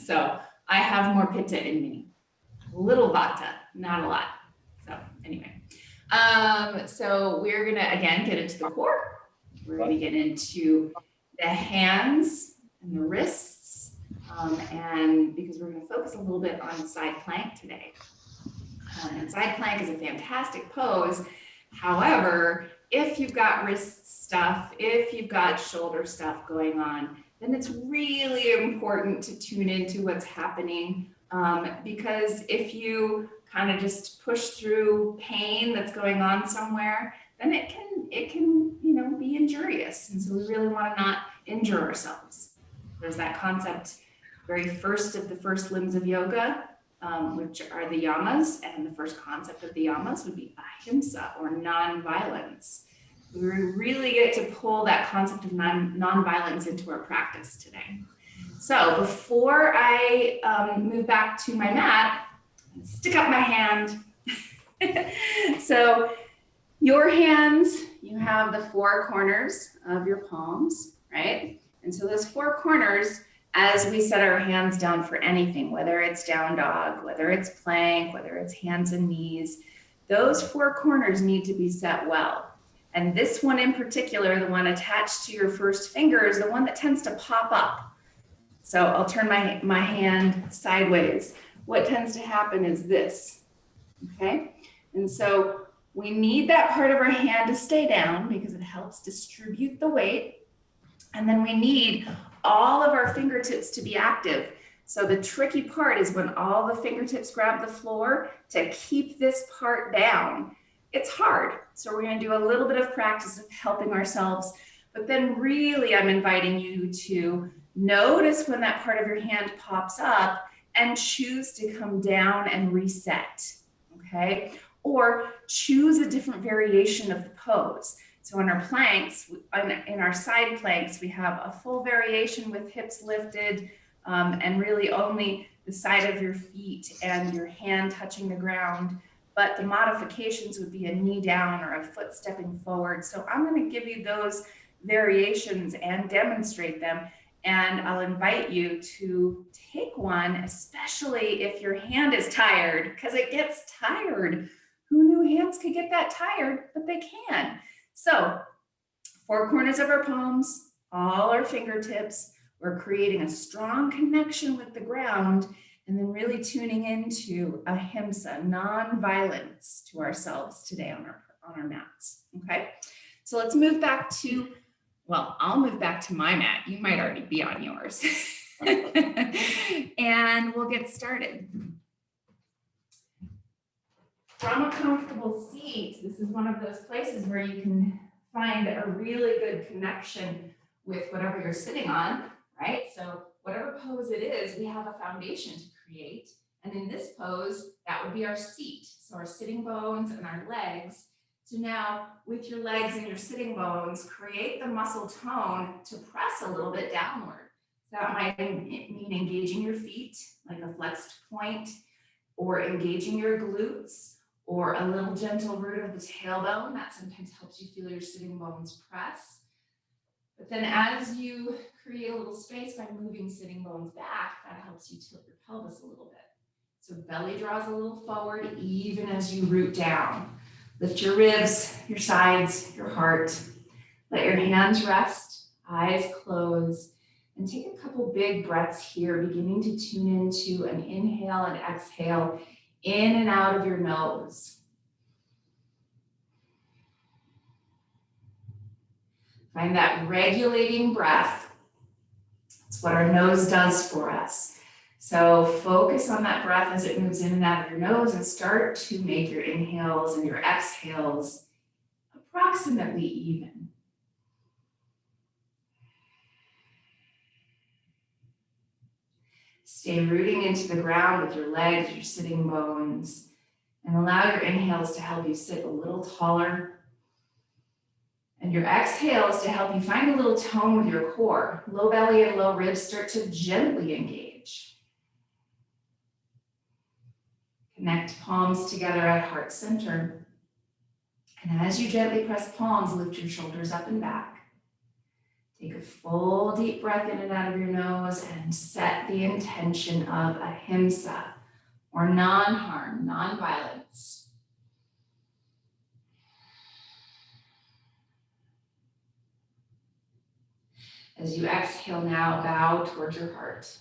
So I have more pitta in me. A little vata, not a lot. So anyway, so we're gonna again get into the core. We're gonna get into the hands and the wrists, and because we're gonna focus a little bit on side plank today. And side plank is a fantastic pose. However, if you've got wrist stuff, if you've got shoulder stuff going on, then it's really important to tune into what's happening, because if you kind of just push through pain that's going on somewhere, then it can be injurious. And so we really want to not injure ourselves. There's that concept, very first of the first limbs of yoga, which are the yamas, and the first concept of the yamas would be ahimsa, or non-violence. We really get to pull that concept of non-violence into our practice today. So before I move back to my mat, stick up my hand. So your hands, you have the four corners of your palms, right? And so those four corners, as we set our hands down for anything, whether it's down dog, whether it's plank, whether it's hands and knees, those four corners need to be set well. And this one in particular, the one attached to your first finger, is the one that tends to pop up. So I'll turn my hand sideways. What tends to happen is this, okay? And so we need that part of our hand to stay down because it helps distribute the weight. And then we need all of our fingertips to be active. So the tricky part is when all the fingertips grab the floor, to keep this part down. It's hard. So we're going to do a little bit of practice of helping ourselves, but then really I'm inviting you to notice when that part of your hand pops up and choose to come down and reset, okay? Or choose a different variation of the pose. So in our planks, in our side planks, we have a full variation with hips lifted, and really only the side of your feet and your hand touching the ground. But the modifications would be a knee down or a foot stepping forward. So I'm going to give you those variations and demonstrate them. And I'll invite you to take one, especially if your hand is tired, because it gets tired. Who knew hands could get that tired? But they can. So four corners of our palms, all our fingertips, we're creating a strong connection with the ground, and then really tuning into ahimsa, non-violence to ourselves today on our mats, okay? So let's move back to, well, I'll move back to my mat. You might already be on yours. And we'll get started. From a comfortable seat, this is one of those places where you can find a really good connection with whatever you're sitting on, right? So whatever pose it is, we have a foundation to create. And in this pose, that would be our seat. So our sitting bones and our legs. So now with your legs and your sitting bones, create the muscle tone to press a little bit downward. So that might mean engaging your feet like a flexed point, or engaging your glutes, or a little gentle root of the tailbone. That sometimes helps you feel your sitting bones press. But then as you create a little space by moving sitting bones back, that helps you tilt your pelvis a little bit. So belly draws a little forward even as you root down. Lift your ribs, your sides, your heart. Let your hands rest, eyes close, and take a couple big breaths here, beginning to tune into an inhale and exhale in and out of your nose. Find that regulating breath. That's what our nose does for us. So focus on that breath as it moves in and out of your nose, and start to make your inhales and your exhales approximately even. Stay rooting into the ground with your legs, your sitting bones, and allow your inhales to help you sit a little taller, and your exhales to help you find a little tone with your core. Low belly and low ribs start to gently engage. Connect palms together at heart center. And as you gently press palms, lift your shoulders up and back. Take a full deep breath in and out of your nose and set the intention of ahimsa, or non-harm, non-violence. As you exhale now, bow towards your heart.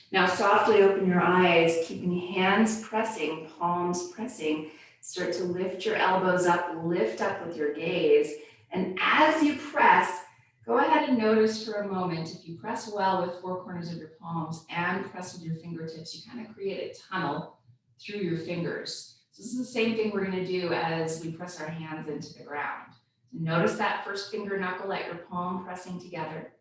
Now softly open your eyes, keeping hands pressing, palms pressing. Start to lift your elbows up, lift up with your gaze. And as you press, go ahead and notice for a moment, if you press well with four corners of your palms and press with your fingertips, you kind of create a tunnel through your fingers. So this is the same thing we're going to do as we press our hands into the ground. So notice that first finger knuckle at your palm pressing together.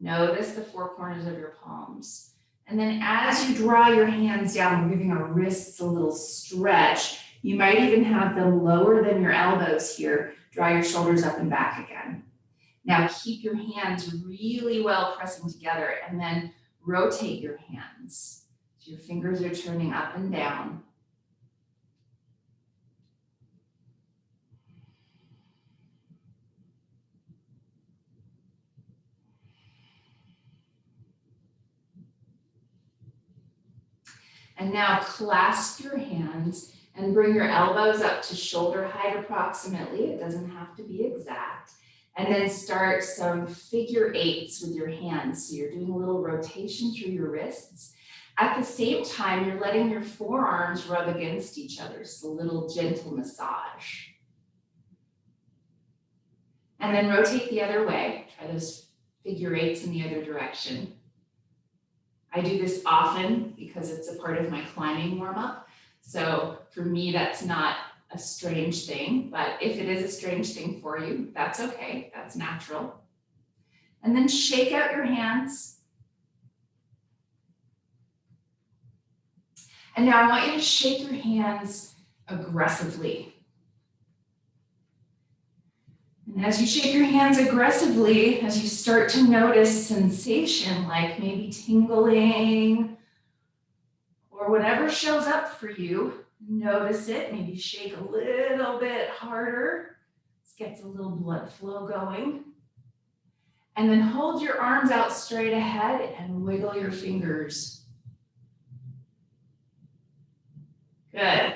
Notice the four corners of your palms. And then as you draw your hands down, we're giving our wrists a little stretch. You might even have them lower than your elbows here. Draw your shoulders up and back again. Now keep your hands really well pressing together and then rotate your hands. So your fingers are turning up and down. And now clasp your hands and bring your elbows up to shoulder height approximately. It doesn't have to be exact. And then start some figure eights with your hands. So you're doing a little rotation through your wrists. At the same time, you're letting your forearms rub against each other. So a little gentle massage. And then rotate the other way. Try those figure eights in the other direction. I do this often because it's a part of my climbing warm-up. So for me, that's not a strange thing, but if it is a strange thing for you, that's okay, that's natural. And then shake out your hands. And now I want you to shake your hands aggressively. And as you shake your hands aggressively, as you start to notice sensation like maybe tingling or whatever shows up for you, notice it. Maybe shake a little bit harder. This gets a little blood flow going. And then hold your arms out straight ahead and wiggle your fingers. Good.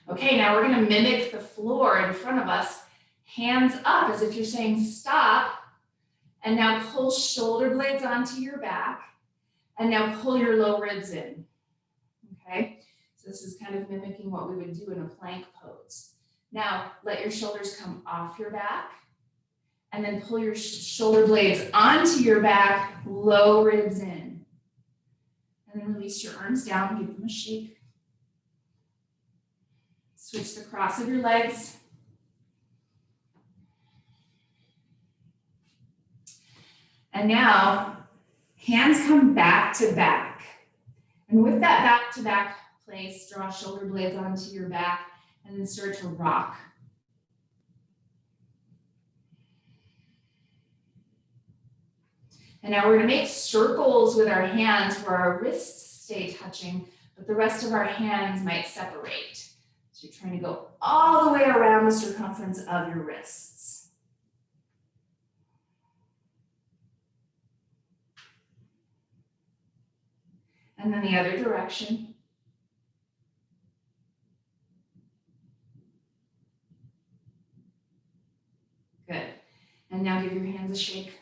Okay, now we're going to mimic the floor in front of us. Hands up as if you're saying stop. And now pull shoulder blades onto your back. And now pull your low ribs in. Okay, so this is kind of mimicking what we would do in a plank pose. Now let your shoulders come off your back. And then pull your shoulder blades onto your back, low ribs in. And then release your arms down, give them a shake. Switch the cross of your legs. And now, hands come back to back. And with that back to back place, draw shoulder blades onto your back and then start to rock. And now we're going to make circles with our hands where our wrists stay touching, but the rest of our hands might separate. So you're trying to go all the way around the circumference of your wrists. And then the other direction. Good. And now give your hands a shake.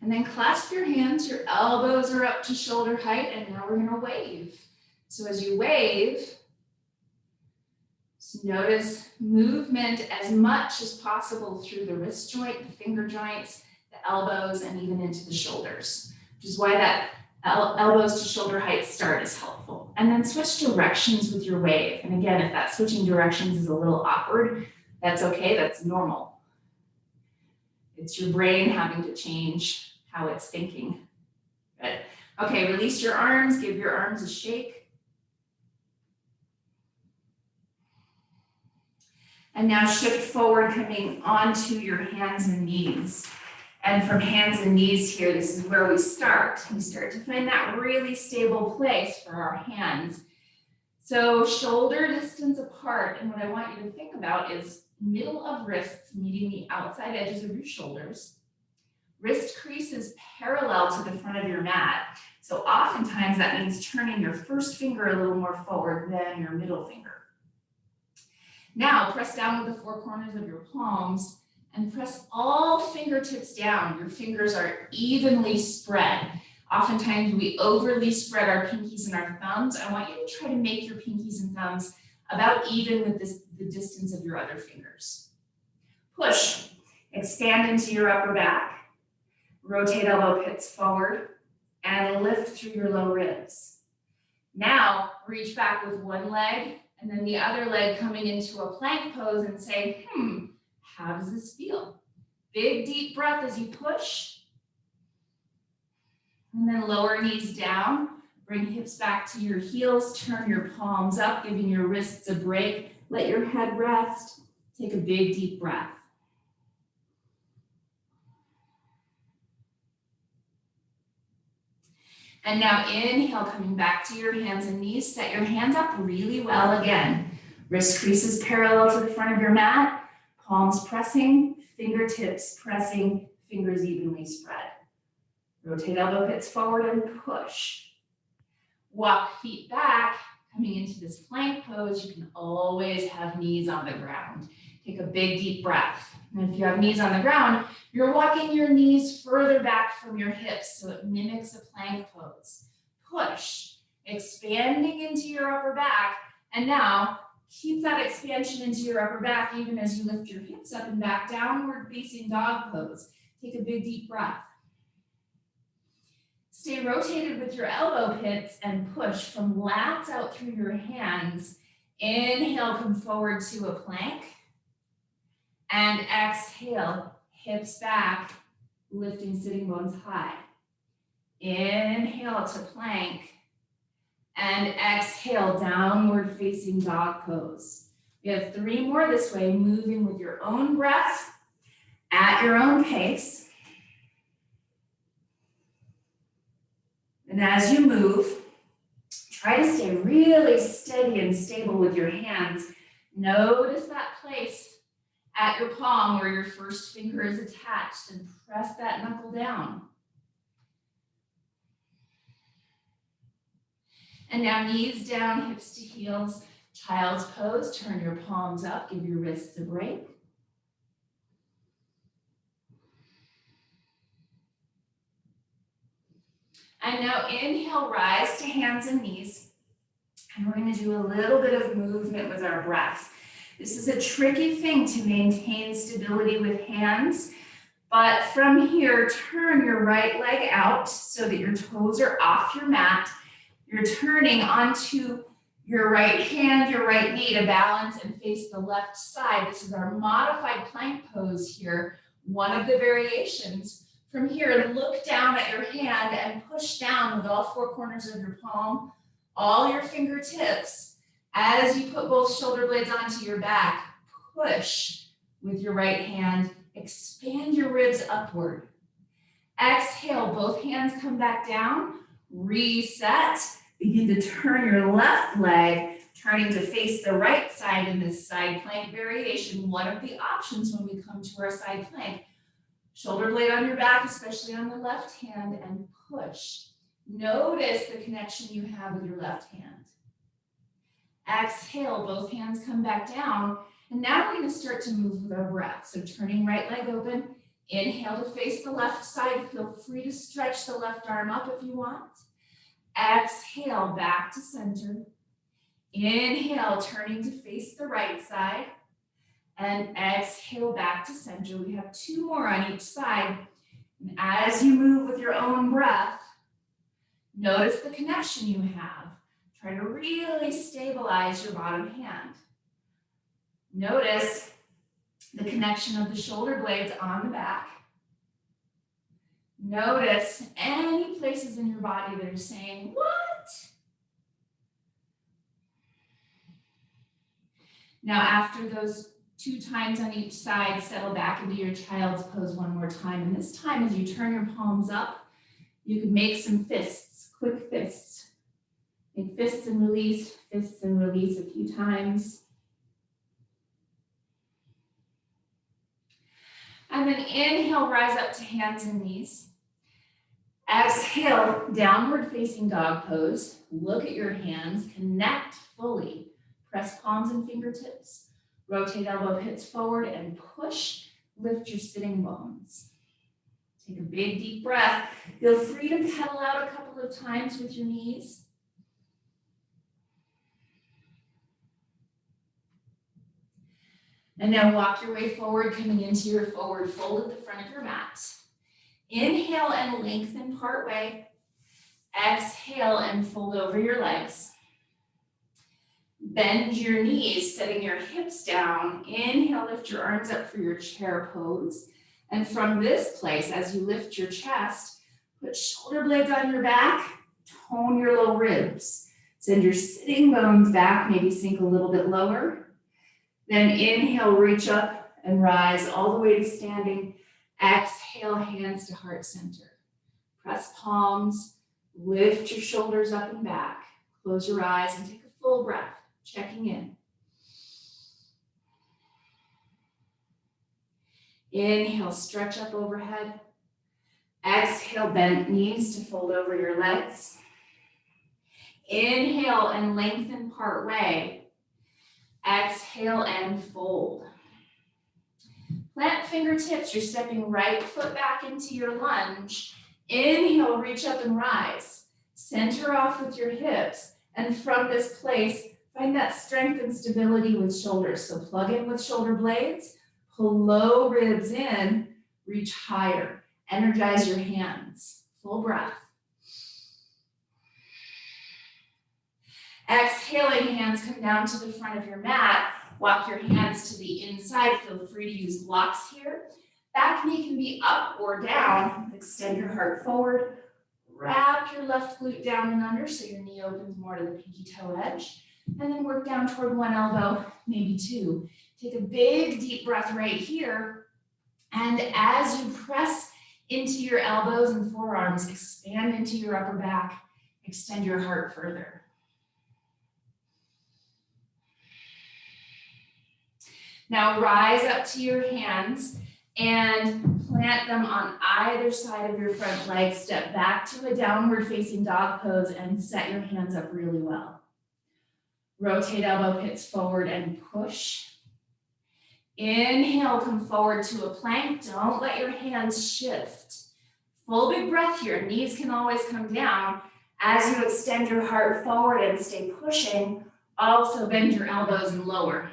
And then clasp your hands, your elbows are up to shoulder height, and now we're gonna wave. So as you wave, just notice movement as much as possible through the wrist joint, the finger joints, the elbows, and even into the shoulders, which is why that elbows to shoulder height start is helpful. And then switch directions with your wave. And again, if that switching directions is a little awkward, that's okay, that's normal. It's your brain having to change how it's thinking. Good. Okay, release your arms, give your arms a shake. And now shift forward, coming onto your hands and knees. And from hands and knees here, this is where we start. We start to find that really stable place for our hands. So shoulder distance apart, and what I want you to think about is middle of wrists meeting the outside edges of your shoulders. Wrist creases parallel to the front of your mat. So oftentimes that means turning your first finger a little more forward than your middle finger. Now press down with the four corners of your palms and press all fingertips down. Your fingers are evenly spread. Oftentimes we overly spread our pinkies and our thumbs. I want you to try to make your pinkies and thumbs about even with the distance of your other fingers. Push, expand into your upper back, rotate elbow pits forward, and lift through your low ribs. Now reach back with one leg and then the other leg coming into a plank pose and say, how does this feel? Big deep breath as you push. And then lower knees down, bring hips back to your heels, turn your palms up, giving your wrists a break. Let your head rest. Take a big deep breath. And now inhale, coming back to your hands and knees. Set your hands up really well again. Wrist creases parallel to the front of your mat. Palms pressing, fingertips pressing, fingers evenly spread. Rotate elbow pits forward and push. Walk feet back, coming into this plank pose. You can always have knees on the ground. Take a big deep breath. And if you have knees on the ground, you're walking your knees further back from your hips so it mimics a plank pose. Push, expanding into your upper back. And now keep that expansion into your upper back even as you lift your hips up and back, downward facing dog pose. Take a big deep breath. Stay rotated with your elbow pits and push from lats out through your hands. Inhale, come forward to a plank. And exhale, hips back, lifting sitting bones high. Inhale to plank. And exhale, downward facing dog pose. We have 3 more this way, moving with your own breath at your own pace. And as you move, try to stay really steady and stable with your hands. Notice that place at your palm where your first finger is attached and press that knuckle down. And now knees down, hips to heels, child's pose. Turn your palms up, give your wrists a break. And now inhale, rise to hands and knees. And we're going to do a little bit of movement with our breath. This is a tricky thing to maintain stability with hands. But from here, turn your right leg out so that your toes are off your mat. You're turning onto your right hand, your right knee to balance and face the left side. This is our modified plank pose here, one of the variations. From here, look down at your hand and push down with all 4 corners of your palm, all your fingertips. As you put both shoulder blades onto your back, push with your right hand, expand your ribs upward. Exhale, both hands come back down, reset. Begin to turn your left leg, turning to face the right side in this side plank variation. One of the options when we come to our side plank. Shoulder blade on your back, especially on the left hand, and push. Notice the connection you have with your left hand. Exhale, both hands come back down. And now we're going to start to move with our breath. So turning right leg open, inhale to face the left side. Feel free to stretch the left arm up if you want. Exhale, back to center. Inhale, turning to face the right side. And exhale, back to center. We have 2 more on each side. And as you move with your own breath, notice the connection you have. Try to really stabilize your bottom hand. Notice the connection of the shoulder blades on the back. Notice any places in your body that are saying, what? Now, after those 2 times on each side, settle back into your child's pose one more time. And this time, as you turn your palms up, you can make some fists, quick fists. Make fists and release a few times. And then inhale, rise up to hands and knees. Exhale, downward facing dog pose. Look at your hands, connect fully. Press palms and fingertips. Rotate elbow pits forward and push, lift your sitting bones. Take a big deep breath. Feel free to pedal out a couple of times with your knees. And now walk your way forward, coming into your forward fold at the front of your mat. Inhale and lengthen part way. Exhale and fold over your legs. Bend your knees, setting your hips down. Inhale, lift your arms up for your chair pose. And from this place, as you lift your chest, put shoulder blades on your back, tone your low ribs. Send your sitting bones back, maybe sink a little bit lower. Then inhale, reach up and rise all the way to standing. Exhale, hands to heart center. Press palms, lift your shoulders up and back. Close your eyes and take a full breath, checking in. Inhale, stretch up overhead. Exhale, bent knees to fold over your legs. Inhale and lengthen part way. Exhale and fold. Plant fingertips, you're stepping right foot back into your lunge. Inhale, reach up and rise. Center off with your hips. And from this place, find that strength and stability with shoulders. So plug in with shoulder blades, pull low ribs in, reach higher. Energize your hands. Full breath. Exhaling, hands come down to the front of your mat. Walk your hands to the inside. Feel free to use blocks here. Back knee can be up or down. Extend your heart forward. Wrap your left glute down and under so your knee opens more to the pinky toe edge. And then work down toward one elbow, maybe two. Take a big deep breath right here. And as you press into your elbows and forearms, expand into your upper back. Extend your heart further. Now rise up to your hands and plant them on either side of your front leg. Step back to a downward facing dog pose and set your hands up really well. Rotate elbow pits forward and push. Inhale, come forward to a plank. Don't let your hands shift. Full big breath here. Knees can always come down. As you extend your heart forward and stay pushing, also bend your elbows and lower.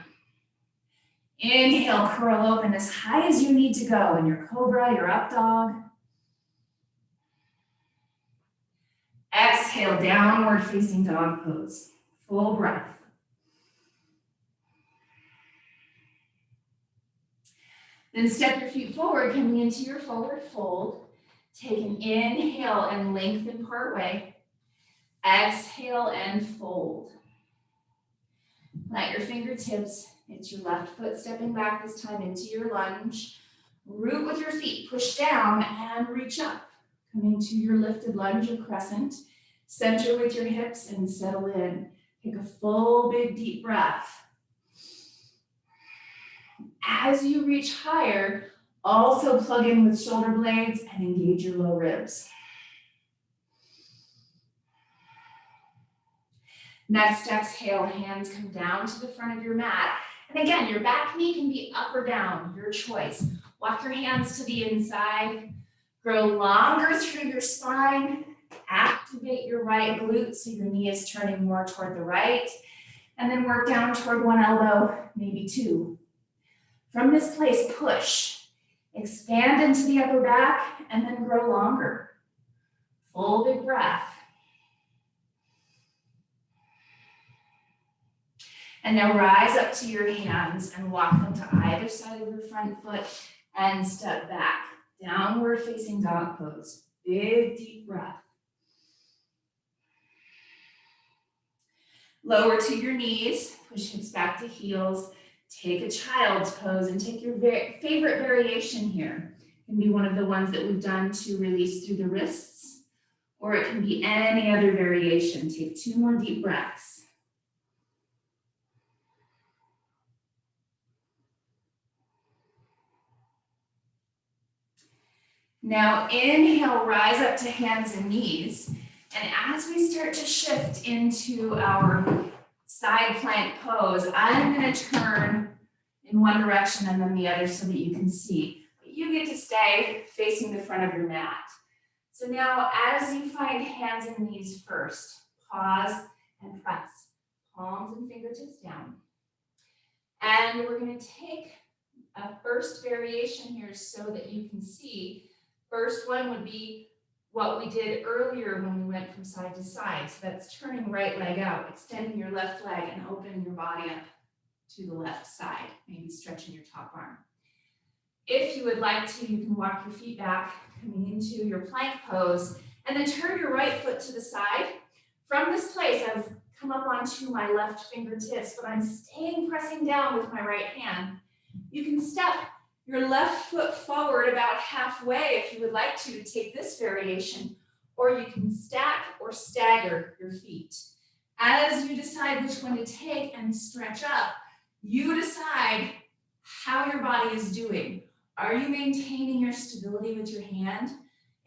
Inhale, curl open as high as you need to go in your cobra, your up dog. Exhale, downward facing dog pose. Full breath. Then step your feet forward, coming into your forward fold. Take an inhale and lengthen part way. Exhale and fold. Plant your fingertips. It's your left foot stepping back this time into your lunge. Root with your feet, push down and reach up. Coming to your lifted lunge or crescent. Center with your hips and settle in. Take a full big deep breath. As you reach higher, also plug in with shoulder blades and engage your low ribs. Next exhale, hands come down to the front of your mat. And again, your back knee can be up or down, your choice. Walk your hands to the inside. Grow longer through your spine. Activate your right glute so your knee is turning more toward the right. And then work down toward one elbow, maybe two. From this place, push. Expand into the upper back and then grow longer. Full big breath. And now rise up to your hands and walk them to either side of your front foot and step back. Downward facing dog pose. Big deep breath. Lower to your knees, push hips back to heels. take a child's pose and take your favorite variation here. It can be one of the ones that we've done to release through the wrists, or it can be any other variation. Take 2 more deep breaths. Now inhale, rise up to hands and knees. And as we start to shift into our side plank pose, I'm going to turn in one direction and then the other so that you can see. But you get to stay facing the front of your mat. So now as you find hands and knees first, pause and press. Palms and fingertips down. And we're going to take a first variation here so that you can see. First one would be what we did earlier when we went from side to side. So that's turning right leg out, extending your left leg and opening your body up to the left side, maybe stretching your top arm. If you would like to, you can walk your feet back, coming into your plank pose, and then turn your right foot to the side. From this place, I've come up onto my left fingertips, but I'm staying pressing down with my right hand. You can step your left foot forward about halfway if you would like to take this variation, or you can stack or stagger your feet. As you decide which one to take and stretch up, you decide how your body is doing. Are you maintaining your stability with your hand,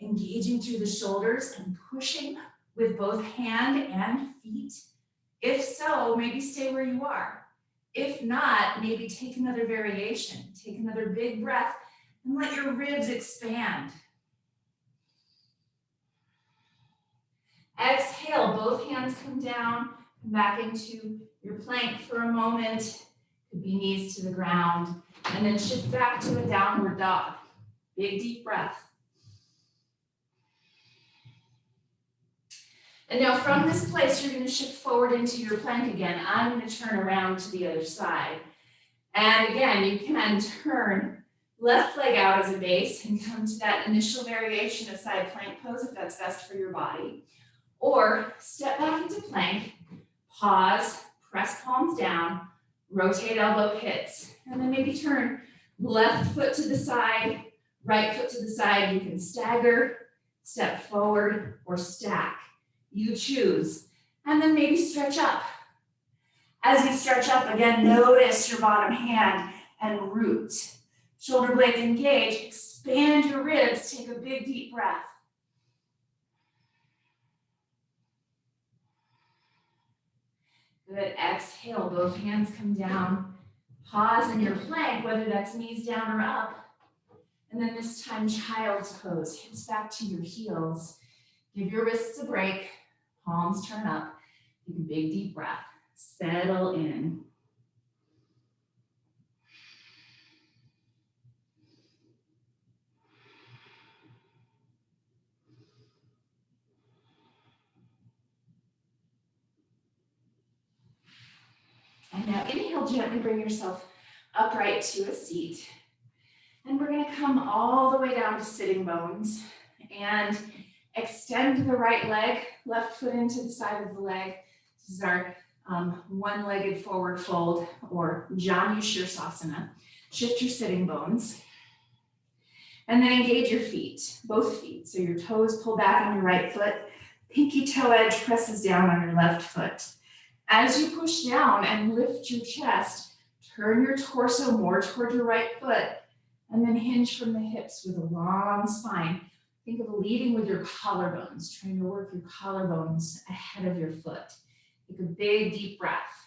engaging through the shoulders and pushing with both hand and feet? If so, maybe stay where you are. If not, maybe take another variation. Take another big breath and let your ribs expand. Exhale, both hands come down, come back into your plank for a moment. Could be knees to the ground, and then shift back to a downward dog. Big deep breath. And now from this place, you're going to shift forward into your plank again. I'm going to turn around to the other side. And again, you can turn left leg out as a base and come to that initial variation of side plank pose if that's best for your body. Or step back into plank, pause, press palms down, rotate elbow pits, and then maybe turn left foot to the side, right foot to the side. You can stagger, step forward, or stack. You choose. And then maybe stretch up. As you stretch up, again, notice your bottom hand and root. Shoulder blades engage, expand your ribs, take a big deep breath. Good, exhale, both hands come down. Pause in your plank, whether that's knees down or up. And then this time, child's pose, hips back to your heels. Give your wrists a break, palms turn up. Take a big deep breath, settle in. And now inhale, gently bring yourself upright to a seat. And we're going to come all the way down to sitting bones and extend the right leg, left foot into the side of the leg. This is our one-legged forward fold, or Janu Shirsasana. Shift your sitting bones. And then engage your feet, both feet. So your toes pull back on your right foot. Pinky toe edge presses down on your left foot. As you push down and lift your chest, turn your torso more toward your right foot, and then hinge from the hips with a long spine. Think of leading with your collarbones, trying to work your collarbones ahead of your foot. Take a big deep breath.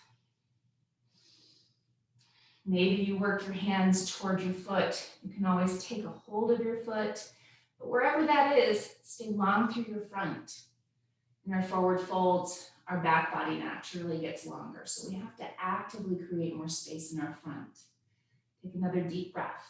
Maybe you work your hands toward your foot. You can always take a hold of your foot, but wherever that is, stay long through your front. In our forward folds, our back body naturally gets longer, so we have to actively create more space in our front. Take another deep breath.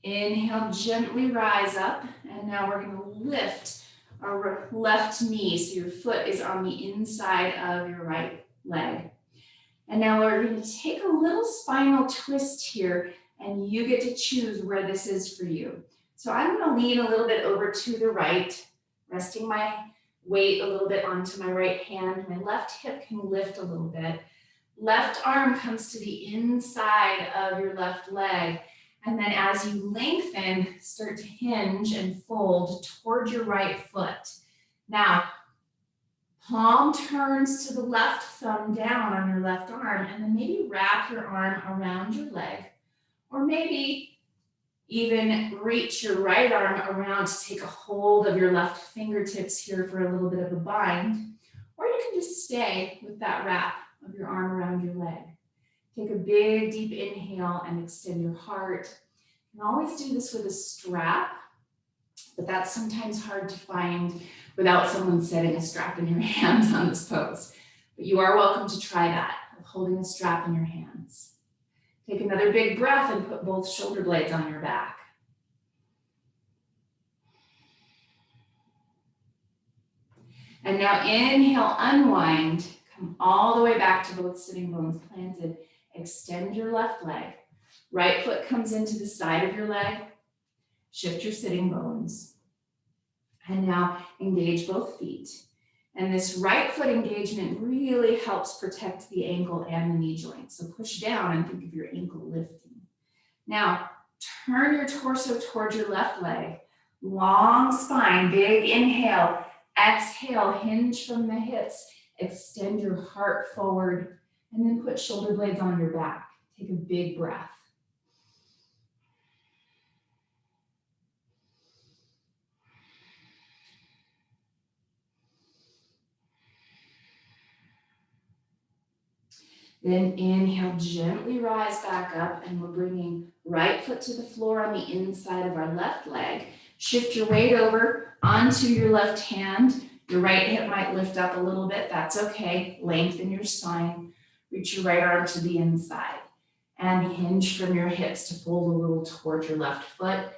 Inhale, gently rise up, and now we're going to lift our left knee, so your foot is on the inside of your right leg. And now we're going to take a little spinal twist here, and you get to choose where this is for you. So I'm going to lean a little bit over to the right, resting my weight a little bit onto my right hand. My left hip can lift a little bit. Left arm comes to the inside of your left leg. And then as you lengthen, start to hinge and fold toward your right foot. Now, palm turns to the left, thumb down on your left arm, and then maybe wrap your arm around your leg. Or maybe even reach your right arm around to take a hold of your left fingertips here for a little bit of a bind. Or you can just stay with that wrap of your arm around your leg. Take a big, deep inhale and extend your heart. You can always do this with a strap, but that's sometimes hard to find without someone setting a strap in your hands on this pose. But you are welcome to try that, of holding a strap in your hands. Take another big breath and put both shoulder blades on your back. And now inhale, unwind. Come all the way back to both sitting bones planted. Extend your left leg. Right foot comes into the side of your leg. Shift your sitting bones. And now engage both feet. And this right foot engagement really helps protect the ankle and the knee joint. So push down and think of your ankle lifting. Now, turn your torso towards your left leg. Long spine, big inhale. Exhale, hinge from the hips. Extend your heart forward. And then put shoulder blades on your back. Take a big breath. Then inhale, gently rise back up, and we're bringing right foot to the floor on the inside of our left leg. Shift your weight over onto your left hand. Your right hip might lift up a little bit, that's okay. Lengthen your spine. Reach your right arm to the inside. And hinge from your hips to fold a little toward your left foot.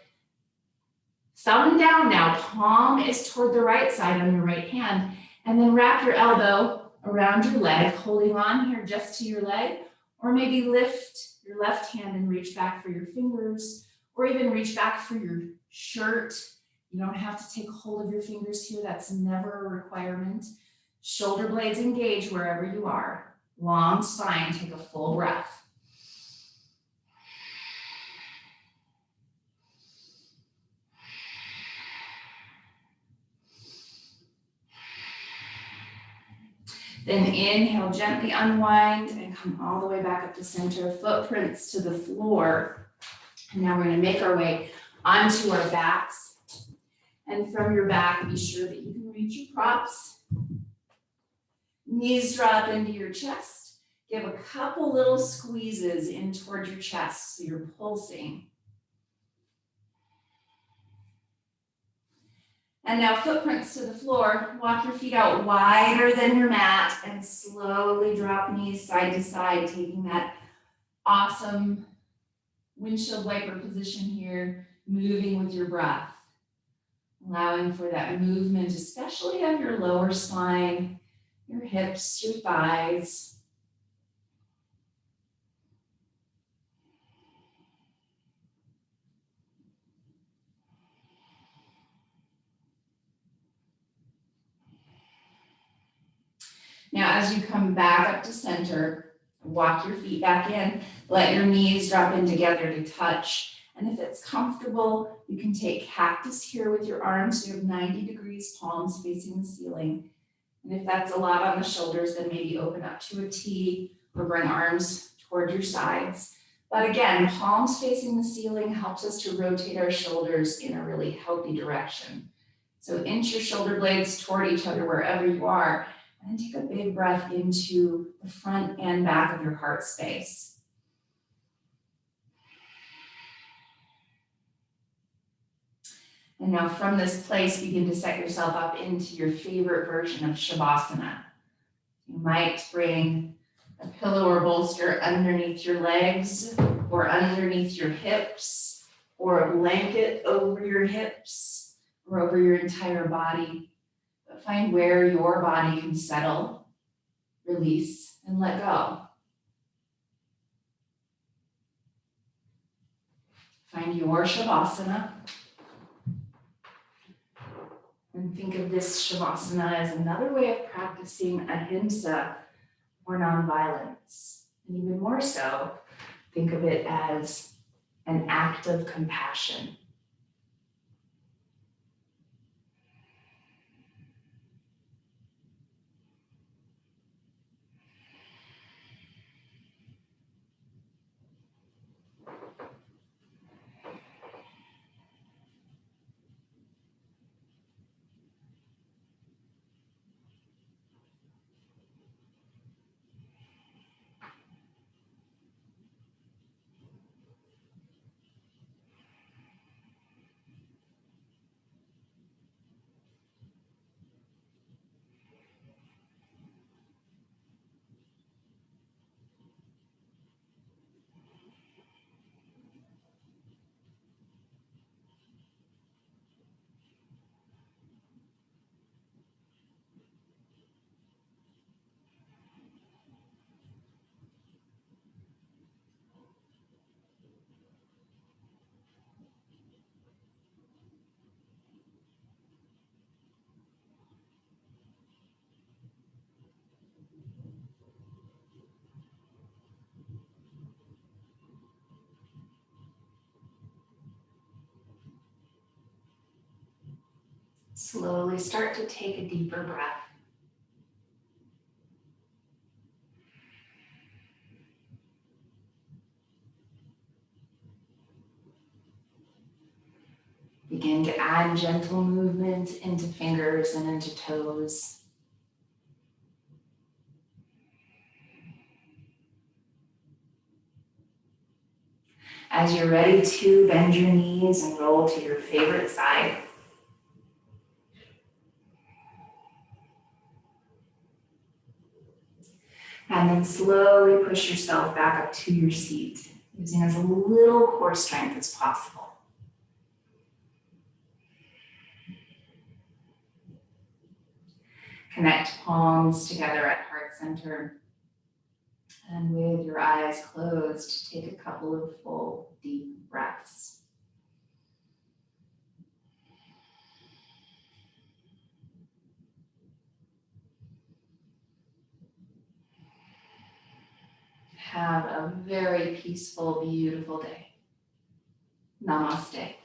Thumb down now, palm is toward the right side on your right hand. And then wrap your elbow around your leg, holding on here just to your leg, or maybe lift your left hand and reach back for your fingers, or even reach back for your shirt. You don't have to take hold of your fingers here, that's never a requirement. Shoulder blades engage wherever you are. Long spine, take a full breath. Then inhale, gently unwind and come all the way back up to center, footprints to the floor. And now we're going to make our way onto our backs. And from your back, be sure that you can reach your props. Knees drop into your chest. Give a couple little squeezes in toward your chest so you're pulsing. And now footprints to the floor. Walk your feet out wider than your mat and slowly drop knees side to side, taking that awesome windshield wiper position here, moving with your breath. Allowing for that movement, especially of your lower spine, your hips, your thighs. Now, as you come back up to center, walk your feet back in, let your knees drop in together to touch. And if it's comfortable, you can take cactus here with your arms. So you have 90 degrees, palms facing the ceiling. And if that's a lot on the shoulders, then maybe open up to a T or bring arms toward your sides. But again, palms facing the ceiling helps us to rotate our shoulders in a really healthy direction. So inch your shoulder blades toward each other wherever you are. And then take a big breath into the front and back of your heart space. And now from this place, begin to set yourself up into your favorite version of Shavasana. You might bring a pillow or bolster underneath your legs or underneath your hips, or a blanket over your hips or over your entire body. But find where your body can settle, release, and let go. Find your Shavasana. And think of this Shavasana as another way of practicing ahimsa, or nonviolence. And even more so, think of it as an act of compassion. Slowly start to take a deeper breath. Begin to add gentle movement into fingers and into toes. As you're ready to bend your knees and roll to your favorite side. And then slowly push yourself back up to your seat, using as little core strength as possible. Connect palms together at heart center. And with your eyes closed, take a couple of full, deep breaths. Have a very peaceful, beautiful day. Namaste.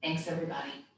Thanks, everybody.